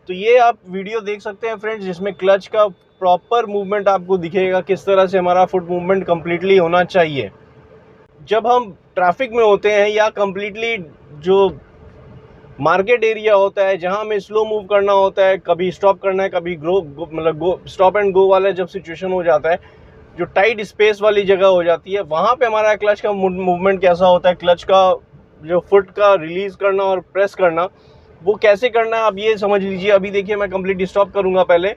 तो ये आप वीडियो देख सकते हैं फ्रेंड्स, जिसमें क्लच का प्रॉपर मूवमेंट आपको दिखेगा, किस तरह से हमारा फुट मूवमेंट कम्प्लीटली होना चाहिए। जब हम ट्रैफिक में होते हैं या कम्प्लीटली जो मार्केट एरिया होता है जहां हमें स्लो मूव करना होता है, कभी स्टॉप करना है, कभी गो स्टॉप एंड गो वाला जब सिचुएशन हो जाता है, जो टाइट स्पेस वाली जगह हो जाती है, वहां पे हमारा क्लच का मूवमेंट कैसा होता है, क्लच का जो फुट का रिलीज करना और प्रेस करना वो कैसे करना है आप ये समझ लीजिए। अभी देखिए मैं कंप्लीटली स्टॉप करूंगा। पहले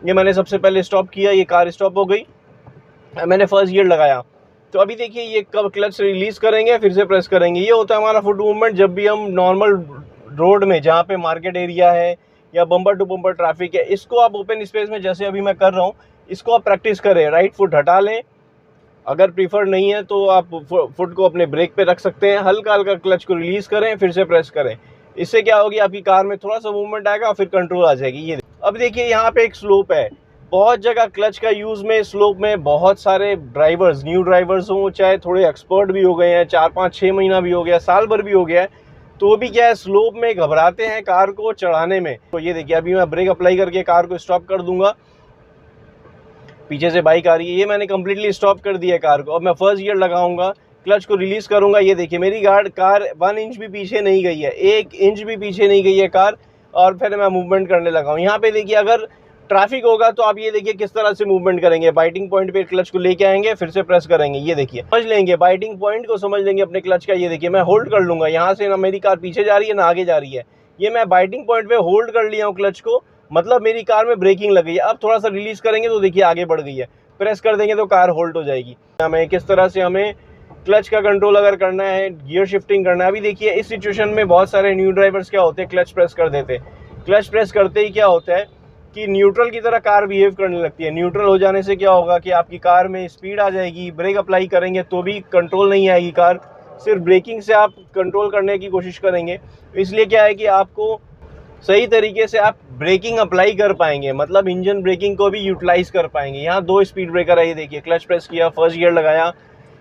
ये मैंने सबसे पहले स्टॉप किया, ये कार स्टॉप हो गई, मैंने फर्स्ट गियर लगाया। तो अभी देखिए ये कब क्लच रिलीज करेंगे फिर से प्रेस करेंगे, ये होता है हमारा फुट मूवमेंट। जब भी हम नॉर्मल रोड में जहाँ पे मार्केट एरिया है या बम्पर टू बम्पर ट्रैफिक है, इसको आप ओपन स्पेस में जैसे अभी मैं कर रहा हूँ, इसको आप प्रैक्टिस करें। राइट फुट हटा लें, अगर प्रीफर नहीं है तो आप फुट को अपने ब्रेक पे रख सकते हैं, हल्का हल्का क्लच को रिलीज करें, फिर से प्रेस करें। इससे क्या होगी, आपकी कार में थोड़ा सा मूवमेंट आएगा, फिर कंट्रोल आ जाएगी। ये अब देखिए यहाँ पे एक स्लोप है, बहुत जगह क्लच का यूज़ में स्लोप में बहुत सारे ड्राइवर्स, न्यू ड्राइवर्स हों चाहे थोड़े एक्सपर्ट भी हो गए हैं, 4-5-6 महीना भी हो गया, साल भर भी हो गया है, तो वो भी क्या है, स्लोप में घबराते हैं कार को चढ़ाने में। तो ये देखिए अभी मैं ब्रेक अप्लाई करके कार को स्टॉप कर दूंगा। पीछे से बाइक आ रही है, ये मैंने कम्प्लीटली स्टॉप कर दिया कार को। अब मैं फर्स्ट गियर लगाऊंगा, क्लच को रिलीज करूंगा। ये देखिए मेरी कार 1 इंच भी पीछे नहीं गई है, 1 इंच भी पीछे नहीं गई है कार, और फिर मैं मूवमेंट करने लगा हूँ। यहाँ पे देखिए अगर ट्रैफिक होगा तो आप ये देखिए किस तरह से मूवमेंट करेंगे, बाइटिंग पॉइंट पे क्लच को लेके आएंगे, फिर से प्रेस करेंगे। ये देखिए समझ लेंगे, बाइटिंग पॉइंट को समझ लेंगे अपने क्लच का। ये देखिए मैं होल्ड कर लूंगा, यहाँ से ना मेरी कार पीछे जा रही है ना आगे जा रही है, ये मैं बाइटिंग पॉइंट पे होल्ड कर लिया हूँ क्लच को, मतलब मेरी कार में ब्रेकिंग लग गई है। अब थोड़ा सा रिलीज करेंगे तो देखिए आगे बढ़ गई है, प्रेस कर देंगे तो कार होल्ड हो जाएगी। हमें किस तरह से हमें क्लच का कंट्रोल अगर करना है, गियर शिफ्टिंग करना है। अभी देखिए इस सिचुएशन में बहुत सारे न्यू ड्राइवर्स क्या होते हैं, क्लच प्रेस कर देते हैं। क्लच प्रेस करते ही क्या होता है कि न्यूट्रल की तरह कार बिहेव करने लगती है। न्यूट्रल हो जाने से क्या होगा कि आपकी कार में स्पीड आ जाएगी, ब्रेक अप्लाई करेंगे तो भी कंट्रोल नहीं आएगी कार, सिर्फ ब्रेकिंग से आप कंट्रोल करने की कोशिश करेंगे। इसलिए क्या है कि आपको सही तरीके से आप ब्रेकिंग अप्लाई कर पाएंगे, मतलब इंजन ब्रेकिंग को भी यूटिलाइज कर पाएंगे। यहाँ 2 स्पीड ब्रेकर है, ये देखिए क्लच प्रेस किया, फर्स्ट गियर लगाया,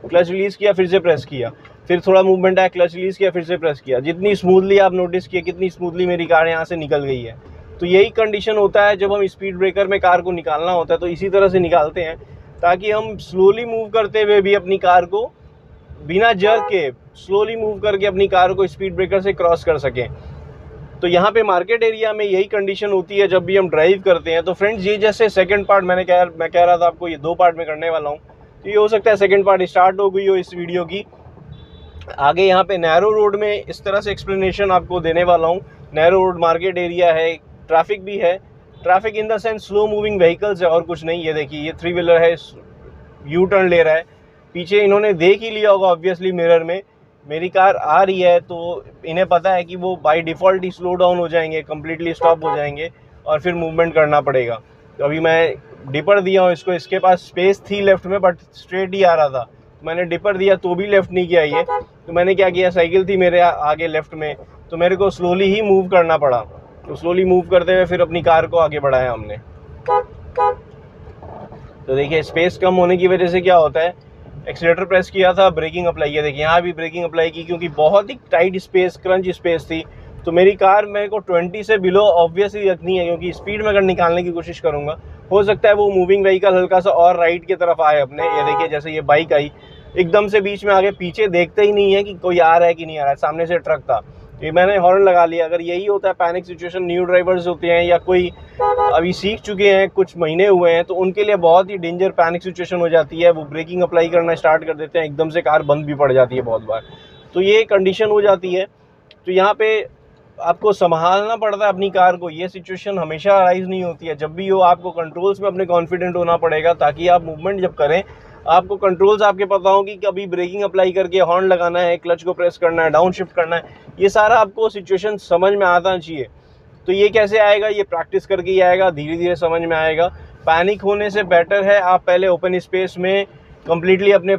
क्लच रिलीज किया, फिर से प्रेस किया, फिर थोड़ा मूवमेंट आया, क्लच रिलीज किया, फिर से प्रेस किया। जितनी स्मूथली आप नोटिस किए कितनी स्मूथली मेरी कार यहाँ से निकल गई है। तो यही कंडीशन होता है जब हम स्पीड ब्रेकर में कार को निकालना होता है, तो इसी तरह से निकालते हैं ताकि हम स्लोली मूव करते हुए भी अपनी कार को बिना जर्क के स्लोली मूव करके अपनी कार को स्पीड ब्रेकर से क्रॉस कर सकें। तो यहाँ पे मार्केट एरिया में यही कंडीशन होती है जब भी हम ड्राइव करते हैं। तो फ्रेंड्स ये जैसे सेकंड पार्ट मैं कह रहा था आपको, ये 2 पार्ट में करने वाला हूँ, तो ये हो सकता है सेकंड पार्ट स्टार्ट हो गई हो इस वीडियो की। आगे यहाँ पे नैरो रोड में इस तरह से एक्सप्लेनेशन आपको देने वाला हूँ। नैरो रोड मार्केट एरिया है, ट्रैफिक भी है, traffic in the sense slow moving vehicles है और कुछ नहीं। ये देखिए ये 3 व्हीलर है, यू टर्न ले रहा है, पीछे इन्होंने देख ही लिया होगा ऑब्वियसली मिरर में मेरी कार आ रही है, तो इन्हें पता है कि वो by default he slow down हो जाएंगे, कम्प्लीटली स्टॉप हो जाएंगे और फिर मूवमेंट करना पड़ेगा। तो अभी मैं डिपर दिया हूँ इसको, इसके पास स्पेस थी लेफ्ट में बट स्ट्रेट ही आ रहा था, मैंने डिपर दिया तो भी लेफ्ट नहीं किया ये। तो मैंने क्या किया, साइकिल थी मेरे आगे लेफ्ट में, तो मेरे को स्लोली ही मूव करना पड़ा। तो स्लोली मूव करते हुए फिर अपनी कार को आगे बढ़ाया हमने। तो देखिए स्पेस कम होने की वजह से क्या होता है, एक्सीलेटर प्रेस किया था, ब्रेकिंग अप्लाई किया, देखिए यहाँ भी ब्रेकिंग अप्लाई की क्योंकि बहुत ही टाइट स्पेस, क्रंच स्पेस थी। तो मेरी कार मेरे को 20 से बिलो ऑब्वियसली रखनी है क्योंकि स्पीड में अगर निकालने की कोशिश करूँगा हो सकता है वो मूविंग व्हीकल हल्का सा और राइट की तरफ आए अपने। ये देखिए जैसे ये बाइक आई एकदम से बीच में आगे, पीछे देखते ही नहीं है कि कोई आ रहा है कि नहीं आ रहा है, सामने से ट्रक था, ये मैंने हॉर्न लगा लिया। अगर यही होता है पैनिक सिचुएशन, न्यू ड्राइवर्स होते हैं या कोई अभी सीख चुके हैं, कुछ महीने हुए हैं, तो उनके लिए बहुत ही डेंजर पैनिक सिचुएशन हो जाती है। वो ब्रेकिंग अप्लाई करना स्टार्ट कर देते हैं, एकदम से कार बंद भी पड़ जाती है बहुत बार, तो ये कंडीशन हो जाती है। तो यहाँ पे आपको संभालना पड़ता है अपनी कार को, ये सिचुएशन हमेशा अराइज नहीं होती है। जब भी हो आपको कंट्रोल्स में अपने कॉन्फिडेंट होना पड़ेगा ताकि आप मूवमेंट जब करें आपको कंट्रोल्स आपके पता हो कि कभी ब्रेकिंग अप्लाई करके हॉर्न लगाना है, क्लच को प्रेस करना है, डाउन शिफ्ट करना है, ये सारा आपको सिचुएशन समझ में आना चाहिए। तो ये कैसे आएगा, ये प्रैक्टिस करके ही आएगा, धीरे धीरे समझ में आएगा। पैनिक होने से बेटर है आप पहले ओपन स्पेस में कम्प्लीटली अपने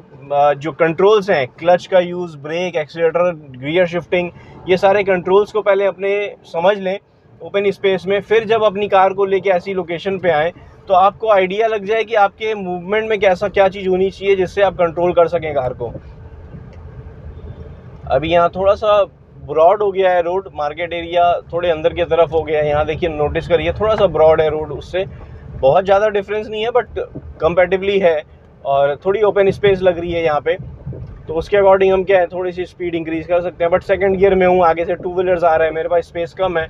जो कंट्रोल्स हैं, क्लच का use, brake, accelerator, gear shifting, ये सारे कंट्रोल्स को पहले अपने समझ लें ओपन स्पेस में। फिर जब अपनी कार को लेके ऐसी लोकेशन पे आएँ तो आपको आइडिया लग जाए कि आपके मूवमेंट में क्या चीज़ होनी चाहिए जिससे आप कंट्रोल कर सकें कार को। अभी यहाँ थोड़ा सा ब्रॉड हो गया है रोड, मार्केट एरिया थोड़े अंदर की तरफ हो गया है। यहाँ देखिए, नोटिस करिए, थोड़ा सा ब्रॉड है रोड, उससे बहुत ज़्यादा डिफरेंस नहीं है बट कंपैरेटिवली है, और थोड़ी ओपन स्पेस लग रही है यहाँ पे। तो उसके अकॉर्डिंग हम क्या है, थोड़ी सी स्पीड इंक्रीज़ कर सकते हैं। बट सेकंड गियर में हूँ, आगे से टू व्हीलर्स आ रहे हैं, मेरे पास स्पेस कम है।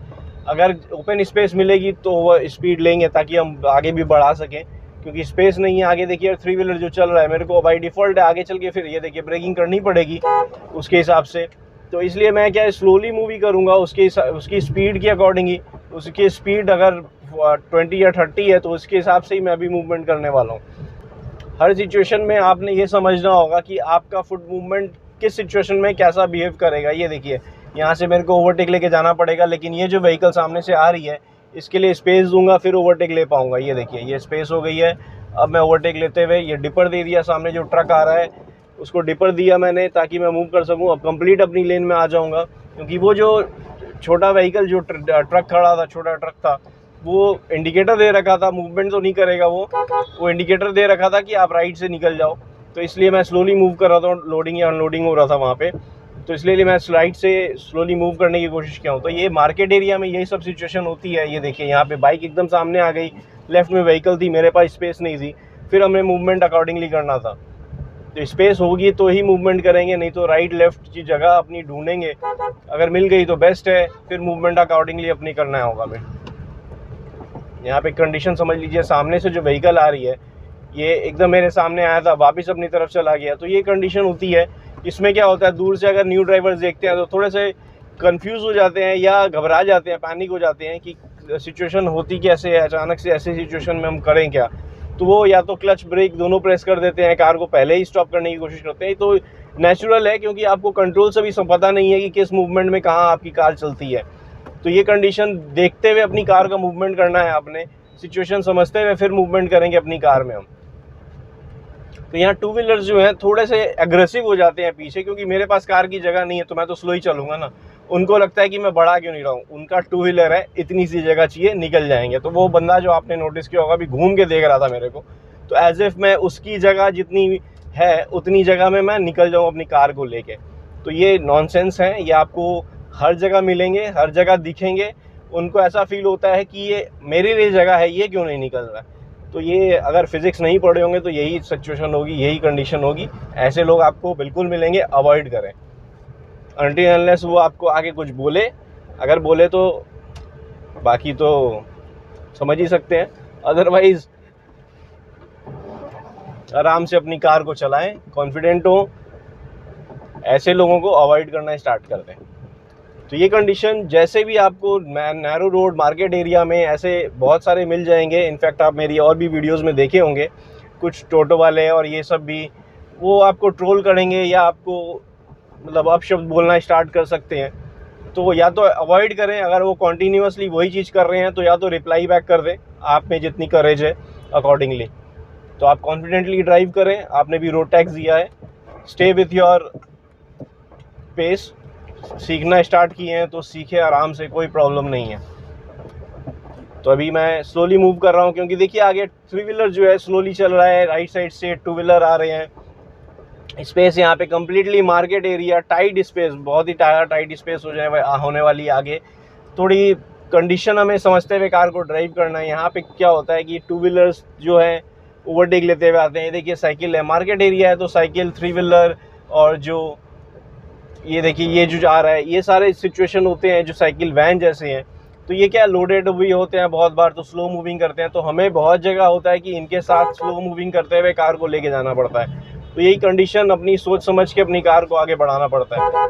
अगर ओपन स्पेस मिलेगी तो वह स्पीड लेंगे ताकि हम आगे भी बढ़ा सकें, क्योंकि स्पेस नहीं है आगे। देखिए थ्री व्हीलर जो चल रहा है, मेरे को बाई डिफ़ॉल्ट है, आगे चल के फिर ये देखिए ब्रेकिंग करनी पड़ेगी उसके हिसाब से। तो इसलिए मैं क्या है, स्लोली मूव ही करूँगा उसकी स्पीड के अकॉर्डिंग ही। उसकी स्पीड अगर 20 या 30 है तो उसके हिसाब से ही मैं अभी मूवमेंट करने वाला हूँ। हर सिचुएशन में आपने ये समझना होगा कि आपका फुट मूवमेंट किस सिचुएशन में कैसा बिहेव करेगा। ये देखिए, यहाँ से मेरे को ओवरटेक लेके जाना पड़ेगा, लेकिन ये जो व्हीकल सामने से आ रही है इसके लिए स्पेस दूंगा, फिर ओवरटेक ले पाऊंगा। ये देखिए, ये स्पेस हो गई है। अब मैं ओवरटेक लेते हुए ये डिपर दे दिया, सामने जो ट्रक आ रहा है उसको डिपर दिया मैंने ताकि मैं मूव कर सकूँ। अब कंप्लीट अपनी लेन में आ जाऊँगा, क्योंकि वो जो छोटा व्हीकल जो ट्रक खड़ा था, छोटा ट्रक था, वो इंडिकेटर दे रखा था, मूवमेंट तो नहीं करेगा वो इंडिकेटर दे रखा था कि आप राइट से निकल जाओ। तो इसलिए मैं स्लोली मूव कर रहा था, लोडिंग या अनलोडिंग हो रहा था वहाँ पे, तो इसलिए मैं राइट से स्लोली मूव करने की कोशिश किया हूँ। तो ये मार्केट एरिया में यही सब सिचुएशन होती है। ये देखिए, यहाँ पे बाइक एकदम सामने आ गई, लेफ्ट में व्हीकल थी, मेरे पास स्पेस नहीं थी, फिर हमें मूवमेंट अकॉर्डिंगली करना था। तो स्पेस होगी तो ही मूवमेंट करेंगे, नहीं तो राइट लेफ्ट की जगह अपनी ढूंढेंगे। अगर मिल गई तो बेस्ट है, फिर मूवमेंट अकॉर्डिंगली अपनी करना होगा। मैं यहाँ पे कंडीशन समझ लीजिए, सामने से जो व्हीकल आ रही है ये एकदम मेरे सामने आया था, वापस अपनी तरफ चला गया। तो ये कंडीशन होती है। इसमें क्या होता है, दूर से अगर न्यू ड्राइवर्स देखते हैं तो थोड़े से कंफ्यूज हो जाते हैं या घबरा जाते हैं, पैनिक हो जाते हैं कि सिचुएशन होती कैसे है, अचानक से ऐसी सिचुएशन में हम करें क्या। तो वो या तो क्लच ब्रेक दोनों प्रेस कर देते हैं, कार को पहले ही स्टॉप करने की कोशिश करते हैं। तो नेचुरल है, क्योंकि आपको कंट्रोल से भी पता नहीं है कि किस मूवमेंट में कहाँ आपकी कार चलती है। तो ये कंडीशन देखते हुए अपनी कार का मूवमेंट करना है आपने, सिचुएशन समझते हुए फिर मूवमेंट करेंगे अपनी कार में हम। तो यहाँ टू व्हीलर्स जो हैं थोड़े से एग्रेसिव हो जाते हैं पीछे, क्योंकि मेरे पास कार की जगह नहीं है तो मैं तो स्लो ही चलूँगा ना। उनको लगता है कि मैं बढ़ा क्यों नहीं रहा हूँ, उनका टू व्हीलर है, इतनी सी जगह चाहिए, निकल जाएंगे। तो वो बंदा जो आपने नोटिस किया होगा, अभी घूम के देख रहा था मेरे को, तो एज इफ मैं उसकी जगह जितनी है उतनी जगह में मैं निकल जाऊँ अपनी कार को लेके। तो ये नॉनसेंस है, ये आपको हर जगह मिलेंगे, हर जगह दिखेंगे। उनको ऐसा फील होता है कि ये मेरे लिए जगह है, ये क्यों नहीं निकल रहा है। तो ये अगर फिजिक्स नहीं पढ़े होंगे तो यही सिचुएशन होगी, यही कंडीशन होगी। ऐसे लोग आपको बिल्कुल मिलेंगे, अवॉइड करें अनटिल अनलेस वो आपको आगे कुछ बोले। अगर बोले तो बाकी तो समझ ही सकते हैं, अदरवाइज आराम से अपनी कार को चलाएं, कॉन्फिडेंट हो। ऐसे लोगों को अवॉइड करना स्टार्ट कर दें। तो ये कंडीशन जैसे भी आपको नैरो रोड मार्केट एरिया में ऐसे बहुत सारे मिल जाएंगे। इनफैक्ट आप मेरी और भी वीडियोस में देखे होंगे, कुछ टोटो वाले और ये सब भी, वो आपको ट्रोल करेंगे या आपको मतलब अपशब्द बोलना स्टार्ट कर सकते हैं। तो या तो अवॉइड करें, अगर वो कॉन्टीन्यूसली वही चीज़ कर रहे हैं तो या तो रिप्लाई बैक कर दें, आप में जितनी करेज है अकॉर्डिंगली। तो आप कॉन्फिडेंटली ड्राइव करें, आपने भी रोड टैक्स दिया है, स्टे विथ योर पेस। सीखना स्टार्ट किए हैं तो सीखे आराम से, कोई प्रॉब्लम नहीं है। तो अभी मैं स्लोली मूव कर रहा हूँ, क्योंकि देखिए आगे थ्री व्हीलर जो है स्लोली चल रहा है, राइट साइड से टू व्हीलर आ रहे हैं। स्पेस यहाँ पे completely market area, tight space, बहुत ही टाइट स्पेस होने वाली है आगे। थोड़ी कंडीशन हमें समझते हुए कार को ड्राइव करना है। यहाँ पे क्या होता है कि टू व्हीलर्स जो है ओवरटेक लेते हुए आते हैं। देखिए साइकिल है, मार्केट एरिया है तो साइकिल, थ्री व्हीलर, और जो ये देखिए ये जो आ रहा है, ये सारे सिचुएशन होते हैं जो साइकिल वैन जैसे हैं। तो ये क्या लोडेड भी होते हैं बहुत बार, तो स्लो मूविंग करते हैं। तो हमें बहुत जगह होता है कि इनके साथ स्लो मूविंग करते हुए कार को लेके जाना पड़ता है। तो यही कंडीशन अपनी सोच समझ के अपनी कार को आगे बढ़ाना पड़ता है।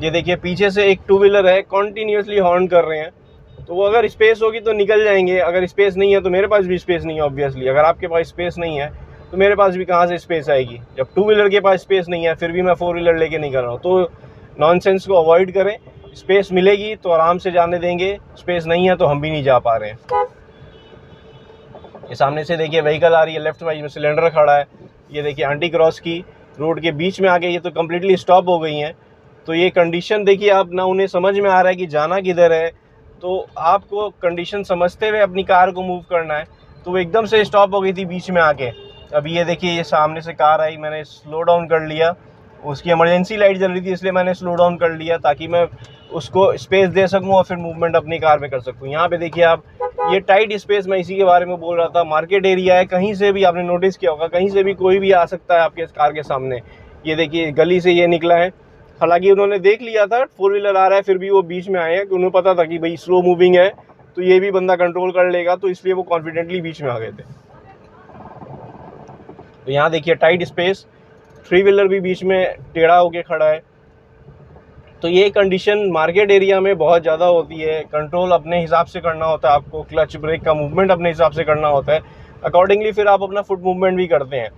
ये देखिए पीछे से एक टू व्हीलर है, कॉन्टीन्यूसली हॉर्न कर रहे हैं। तो वो अगर स्पेस होगी तो निकल जाएंगे, अगर स्पेस नहीं है तो मेरे पास भी स्पेस नहीं है ऑब्वियसली। अगर आपके पास स्पेस नहीं है तो मेरे पास भी कहाँ से स्पेस आएगी। जब टू व्हीलर के पास स्पेस नहीं है फिर भी मैं फोर व्हीलर लेके नहीं कर रहा हूँ। तो नॉनसेंस को अवॉइड करें, स्पेस मिलेगी तो आराम से जाने देंगे, स्पेस नहीं है तो हम भी नहीं जा पा रहे हैं। ये सामने से देखिए व्हीकल आ रही है, लेफ्ट में सिलेंडर खड़ा है। ये देखिए आंटी क्रॉस की रोड के बीच में आ गई, ये तो कम्प्लीटली स्टॉप हो गई हैं। तो ये कंडीशन देखिए, आप ना उन्हें समझ में आ रहा है कि जाना किधर है, तो आपको कंडीशन समझते हुए अपनी कार को मूव करना है। तो वो एकदम से स्टॉप हो गई थी बीच में आके। अभी ये देखिए ये सामने से कार आई, मैंने स्लो डाउन कर लिया उसकी इमरजेंसी लाइट जल रही थी, इसलिए मैंने स्लो डाउन कर लिया ताकि मैं उसको स्पेस दे सकूं और फिर मूवमेंट अपनी कार में कर सकूं। यहाँ पे देखिए आप, ये टाइट स्पेस, मैं इसी के बारे में बोल रहा था। मार्केट एरिया है, कहीं से भी आपने नोटिस किया होगा, कहीं से भी कोई भी आ सकता है आपके कार के सामने। ये देखिए गली से ये निकला है, हालांकि उन्होंने देख लिया था 4 व्हीलर आ रहा है, फिर भी वो बीच में आए हैं कि उन्हें पता था कि भाई स्लो मूविंग है तो ये भी बंदा कंट्रोल कर लेगा, तो इसलिए वो कॉन्फिडेंटली बीच में आ गए थे। तो यहाँ देखिए टाइट स्पेस, 3 व्हीलर भी बीच में टेढ़ा होके खड़ा है। तो ये कंडीशन मार्केट एरिया में बहुत ज़्यादा होती है। कंट्रोल अपने हिसाब से करना होता है आपको, क्लच ब्रेक का मूवमेंट अपने हिसाब से करना होता है, अकॉर्डिंगली फिर आप अपना फुट मूवमेंट भी करते हैं।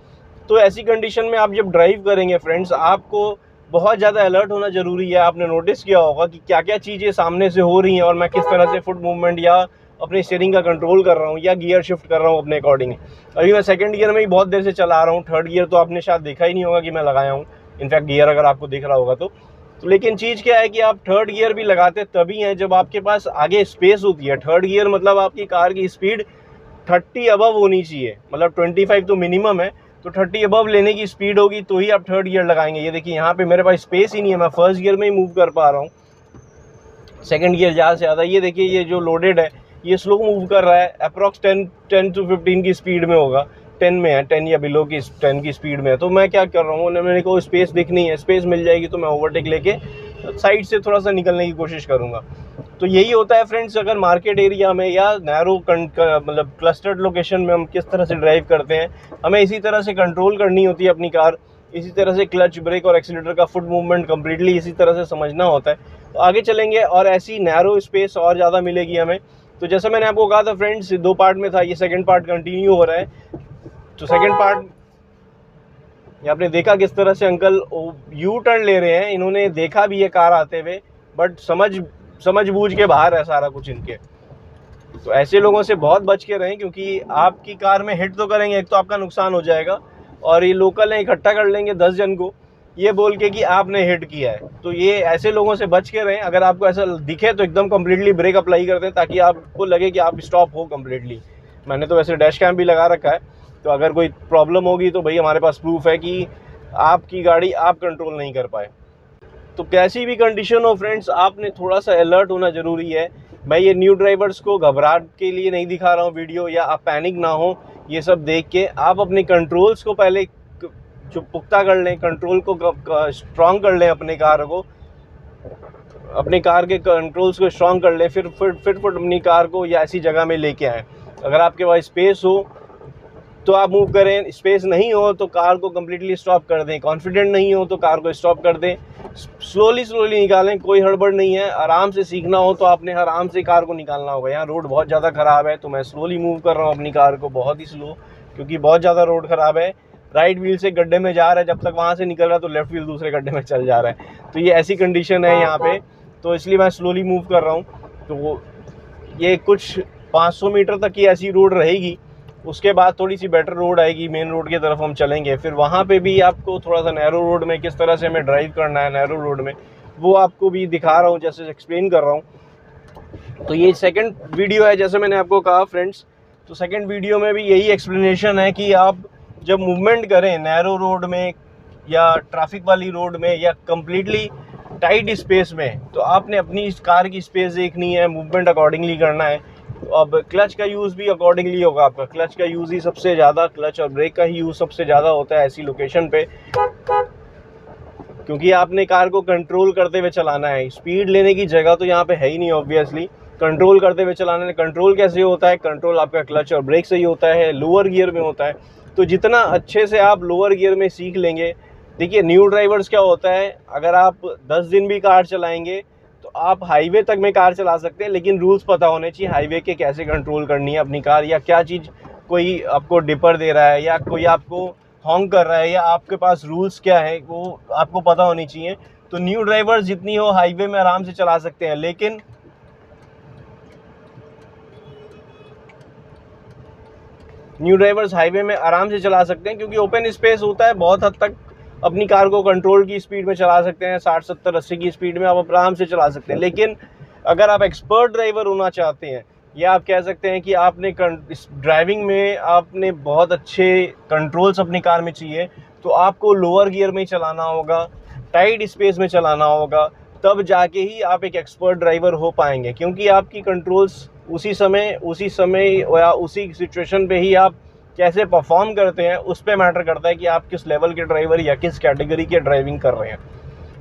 तो ऐसी कंडीशन में आप जब ड्राइव करेंगे फ्रेंड्स, आपको बहुत ज़्यादा अलर्ट होना ज़रूरी है। आपने नोटिस किया होगा कि क्या क्या चीज़ें सामने से हो रही हैं और मैं किस तरह से फुट मूवमेंट या अपने स्टीयरिंग का कंट्रोल कर रहा हूँ या गियर शिफ्ट कर रहा हूँ अपने अकॉर्डिंग। अभी मैं सेकंड गियर में ही बहुत देर से चला रहा हूँ, थर्ड गियर तो आपने शायद देखा ही नहीं होगा कि मैं लगाया हूँ, इनफैक्ट गियर अगर आपको दिख रहा होगा तो लेकिन चीज़ क्या है कि आप थर्ड गियर भी लगाते तभी हैं जब आपके पास आगे स्पेस होती है। थर्ड गियर मतलब आपकी कार की स्पीड 30 अबव होनी चाहिए, मतलब 25 तो मिनिमम है, तो 30 अबव लेने की स्पीड होगी तो ही आप थर्ड गियर लगाएंगे। ये देखिए यहाँ पे मेरे पास स्पेस ही नहीं है, मैं फर्स्ट गियर में ही मूव कर पा रहा हूँ, सेकंड गियर ज़्यादा से ज़्यादा। ये देखिए ये जो लोडेड है ये स्लो मूव कर रहा है, अप्रॉक्स 10 to 15 की स्पीड में होगा, 10 में है, 10 या बिलो की 10 की स्पीड में है। तो मैं क्या कर रहा हूँ, मेरे को स्पेस दिखनी है, स्पेस मिल जाएगी तो मैं ओवरटेक लेके साइड से थोड़ा सा निकलने की कोशिश करूँगा। तो यही होता है फ्रेंड्स, अगर मार्केट एरिया में या नैरो मतलब क्लस्टर्ड लोकेशन में हम किस तरह से ड्राइव करते हैं, हमें इसी तरह से कंट्रोल करनी होती है अपनी कार, इसी तरह से क्लच ब्रेक और एक्सीलेटर का फुट मूवमेंट कम्प्लीटली इसी तरह से समझना होता है। तो आगे चलेंगे और ऐसी नैरो स्पेस और ज़्यादा मिलेगी हमें। तो जैसा मैंने आपको कहा था फ्रेंड्स, 2 पार्ट में था, ये सेकंड पार्ट कंटिन्यू हो रहा है। तो सेकंड पार्ट ये आपने देखा किस तरह से अंकल यू टर्न ले रहे हैं, इन्होंने देखा भी है कार आते हुए, बट समझ बूझ के बाहर है सारा कुछ इनके। तो ऐसे लोगों से बहुत बच के रहें, क्योंकि आपकी कार में हिट तो करेंगे, एक तो आपका नुकसान हो जाएगा और ये लोकल है इकट्ठा कर लेंगे 10 जन को ये बोल के कि आपने हिट किया है। तो ये ऐसे लोगों से बच के रहें। अगर आपको ऐसा दिखे तो एकदम कम्प्लीटली ब्रेक अप्लाई कर दें ताकि आपको लगे कि आप स्टॉप हो कम्प्लीटली। मैंने तो वैसे डैश कैम भी लगा रखा है, तो अगर कोई प्रॉब्लम होगी तो भाई हमारे पास प्रूफ है कि आपकी गाड़ी आप कंट्रोल नहीं कर पाए। तो कैसी भी कंडीशन हो फ्रेंड्स, आपने थोड़ा सा अलर्ट होना ज़रूरी है। मैं ये न्यू ड्राइवर्स को घबराहट के लिए नहीं दिखा रहा हूँ वीडियो, या आप पैनिक ना हो ये सब देख के। आप अपने कंट्रोल्स को पहले जो पुख्ता कर लें, कंट्रोल को स्ट्रॉन्ग कर लें, अपने कार के कंट्रोल्स को स्ट्रॉन्ग कर लें, फिर अपनी कार को या ऐसी जगह में लेके आएँ। अगर आपके पास स्पेस हो तो आप मूव करें, स्पेस नहीं हो तो कार को कम्प्लीटली स्टॉप कर दें, कॉन्फिडेंट नहीं हो तो कार को स्टॉप कर दें, स्लोली निकालें, कोई हड़बड़ नहीं है। आराम से सीखना हो तो आपने आराम से कार को निकालना होगा। यहाँ रोड बहुत ज़्यादा ख़राब है तो मैं स्लोली मूव कर रहा हूँ अपनी कार को, बहुत ही स्लो, क्योंकि बहुत ज़्यादा रोड ख़राब है। राइट व्हील से गड्ढे में जा रहा है, जब तक वहाँ से निकल रहा है तो लेफ्ट व्हील दूसरे गड्ढे में चल जा रहा है। तो ये ऐसी कंडीशन है यहाँ पे, तो इसलिए मैं स्लोली मूव कर रहा हूँ। तो ये कुछ 500 मीटर तक की ऐसी रोड रहेगी, उसके बाद थोड़ी सी बेटर रोड आएगी, मेन रोड की तरफ हम चलेंगे। फिर वहाँ पे भी आपको थोड़ा सा नैरो रोड में किस तरह से हमें ड्राइव करना है नैरो रोड में, वो आपको भी दिखा रहा हूँ, जैसे एक्सप्लेन कर रहा हूँ। तो ये सेकंड वीडियो है, जैसे मैंने आपको कहा फ्रेंड्स। तो सेकंड वीडियो में भी यही एक्सप्लेनेशन है कि आप जब मूवमेंट करें नैरो रोड में या ट्रैफिक वाली रोड में या कम्प्लीटली टाइट स्पेस में, तो आपने अपनी कार की स्पेस देखनी है, मूवमेंट अकॉर्डिंगली करना है। अब क्लच का यूज़ भी अकॉर्डिंगली होगा आपका, क्लच का यूज़ ही सबसे ज़्यादा, क्लच और ब्रेक का ही यूज़ सबसे ज़्यादा होता है ऐसी लोकेशन पे, क्योंकि आपने कार को कंट्रोल करते हुए चलाना है। स्पीड लेने की जगह तो यहाँ पे है ही नहीं, ऑब्वियसली कंट्रोल करते हुए चलाना है। कंट्रोल कैसे होता है? कंट्रोल आपका क्लच और ब्रेक से ही होता है, लोअर गियर में होता है। तो जितना अच्छे से आप लोअर गियर में सीख लेंगे, देखिए न्यू ड्राइवर्स क्या होता है, अगर आप 10 दिन भी कार चलाएंगे तो आप हाईवे तक में कार चला सकते हैं, लेकिन रूल्स पता होने चाहिए हाईवे के, कैसे कंट्रोल करनी है अपनी कार, या क्या चीज़ कोई आपको डिपर दे रहा है या कोई आपको हॉन्क कर रहा है, या आपके पास रूल्स क्या है वो आपको पता होनी चाहिए। तो न्यू ड्राइवर्स जितनी हो हाईवे में आराम से चला सकते हैं, लेकिन न्यू ड्राइवर्स हाईवे में आराम से चला सकते हैं क्योंकि ओपन स्पेस होता है, बहुत हद तक अपनी कार को कंट्रोल की स्पीड में चला सकते हैं, 60 70 80 की स्पीड में आप आराम से चला सकते हैं। लेकिन अगर आप एक्सपर्ट ड्राइवर होना चाहते हैं, या आप कह सकते हैं कि आपने ड्राइविंग में आपने बहुत अच्छे कंट्रोल्स अपनी कार में चाहिए, तो आपको लोअर गियर में चलाना होगा, टाइट स्पेस में चलाना होगा, तब जाके ही आप एक एक्सपर्ट ड्राइवर हो पाएंगे। क्योंकि आपकी कंट्रोल्स उसी समय या उसी सिचुएशन पे ही आप कैसे परफॉर्म करते हैं उस पे मैटर करता है कि आप किस लेवल के ड्राइवर या किस कैटेगरी के ड्राइविंग कर रहे हैं।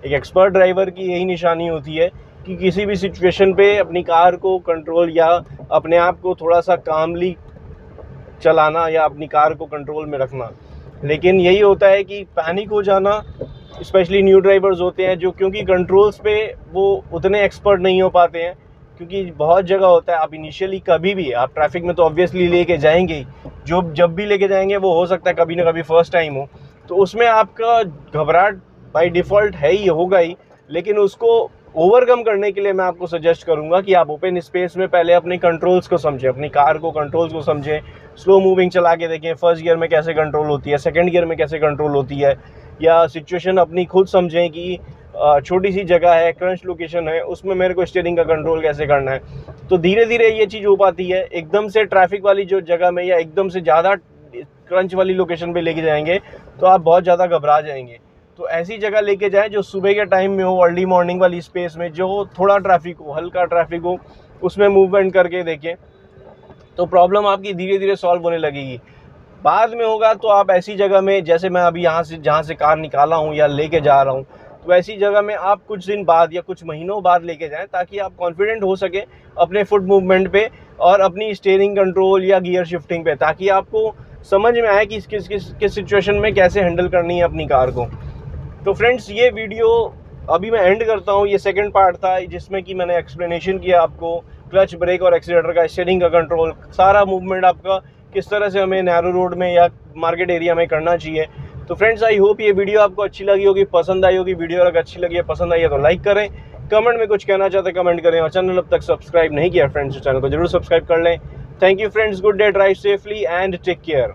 एक एक्सपर्ट ड्राइवर की यही निशानी होती है कि किसी भी सिचुएशन पे अपनी कार को कंट्रोल या अपने आप को थोड़ा सा कामली चलाना या अपनी कार को कंट्रोल में रखना। लेकिन यही होता है कि पैनिक हो जाना, स्पेशली न्यू ड्राइवर्स होते हैं जो, क्योंकि कंट्रोल्स पे वो उतने एक्सपर्ट नहीं हो पाते हैं। क्योंकि बहुत जगह होता है आप इनिशियली कभी भी आप ट्रैफिक में तो ऑब्वियसली लेके जाएंगे ही, जब भी लेके जाएंगे वो हो सकता है कभी ना कभी फर्स्ट टाइम हो, तो उसमें आपका घबराहट बाय डिफ़ॉल्ट है ही, होगा ही। लेकिन उसको ओवरकम करने के लिए मैं आपको सजेस्ट करूंगा कि आप ओपन स्पेस में पहले अपने कंट्रोल्स को समझें, अपनी कार को कंट्रोल्स को समझें, स्लो मूविंग चला के देखें, फर्स्ट गियर में कैसे कंट्रोल होती है, सेकंड गियर में कैसे कंट्रोल होती है, या सिचुएशन अपनी खुद समझें कि छोटी सी जगह है, क्रंच लोकेशन है, उसमें मेरे को स्टीयरिंग का कंट्रोल कैसे करना है। तो धीरे धीरे ये चीज़ हो पाती है। एकदम से ट्रैफिक वाली जो जगह में या एकदम से ज़्यादा क्रंच वाली लोकेशन पे लेके जाएंगे तो आप बहुत ज़्यादा घबरा जाएंगे। तो ऐसी जगह लेके जाएं जो सुबह के टाइम में हो, अर्ली मॉर्निंग वाली स्पेस में, जो थोड़ा ट्रैफिक हो, हल्का ट्रैफिक हो, उसमें मूवमेंट करके देखें तो प्रॉब्लम आपकी धीरे धीरे सॉल्व होने लगेगी। बाद में होगा तो आप ऐसी जगह में, जैसे मैं अभी यहाँ से जहाँ से कार निकाला हूँ या लेके जा रहा हूँ, तो ऐसी जगह में आप कुछ दिन बाद या कुछ महीनों बाद लेके जाएं ताकि आप कॉन्फिडेंट हो सके अपने फुट मूवमेंट पे और अपनी स्टीयरिंग कंट्रोल या गियर शिफ्टिंग पे, ताकि आपको समझ में आए कि किस सिचुएशन में कैसे हैंडल करनी है अपनी कार को। तो फ्रेंड्स, ये वीडियो अभी मैं एंड करता हूँ। ये सेकंड पार्ट था जिसमें कि मैंने एक्सप्लेनेशन किया आपको क्लच, ब्रेक और एक्सीलरेटर का, स्टीयरिंग का कंट्रोल, सारा मूवमेंट आपका किस तरह से हमें नैरो रोड में या मार्केट एरिया में करना चाहिए। तो फ्रेंड्स, आई होप ये वीडियो आपको अच्छी लगी होगी, पसंद आई होगी। वीडियो अगर अच्छी लगी है, पसंद आई है तो लाइक करें, कमेंट में कुछ कहना चाहते कमेंट करें, और चैनल अब तक सब्सक्राइब नहीं किया फ्रेंड्स तो चैनल को जरूर सब्सक्राइब कर लें। Thank you friends, good day, drive safely and take care.